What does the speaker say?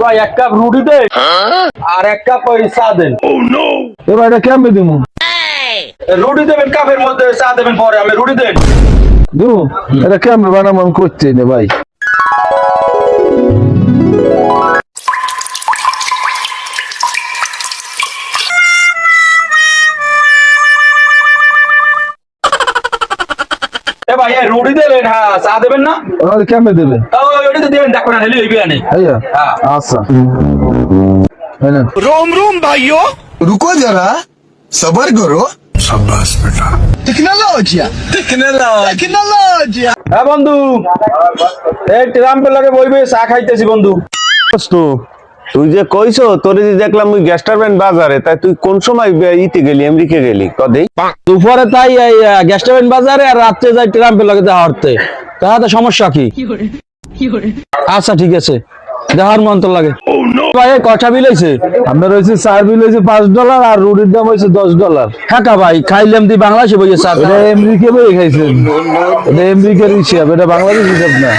ভাই এক কাপ রুটি দেন আর এক কাপ ওই চা দেন। এবার এটা কেমন দিব? রুটি দেবেন কাপের মধ্যে, চা দেবেন পরে। আমি রুটি দেন দিব এটা কেমন বানাবো আমি করতে না ভাই। এ ভাই রুটি দেবেন, হ্যাঁ চা দেবেন না? কেমন দেবে? ওইটা তো দেবেন, দেখো না হেলে হইবে না। ভাইয়া হ্যাঁ আচ্ছা। रोम रोम भाइयों, रुको जरा, सबर करो। शाबाश बेटा। टेक्नोलॉजिया टेक्नोलॉजिया। হ্যাঁ বন্ধু, এই ট্রাম্পের লাগে বইবে, চা খাইতেছি বন্ধু। তুই যে কইছো তোরে যে দেখলাম ওই গ্যাস টারবাইন বাজারে, তাই তুই কোন সময় ইতে গেলি, আমেরিকা গেলি কদেই? দুপুরে তাই গ্যাস টারবাইন বাজারে, আর রাত্রে যাই ট্রাম্পের লাগে দেখা হরতে। তাহাতে সমস্যা কি? আচ্ছা ঠিক আছে, দেখার মন তো লাগে। ভাই কটা বিল হয়েছে? আপনার হয়েছে চার বিল হয়েছে $5 আর রুটির দাম হয়েছে $10। হ্যাঁ ভাই খাইলাম দি বাংলাদেশে বইয়ে চা। এটা আমেরিকা বই খাইছেন, এটা আমেরিকার হিসাব, এটা বাংলাদেশ হিসাব না।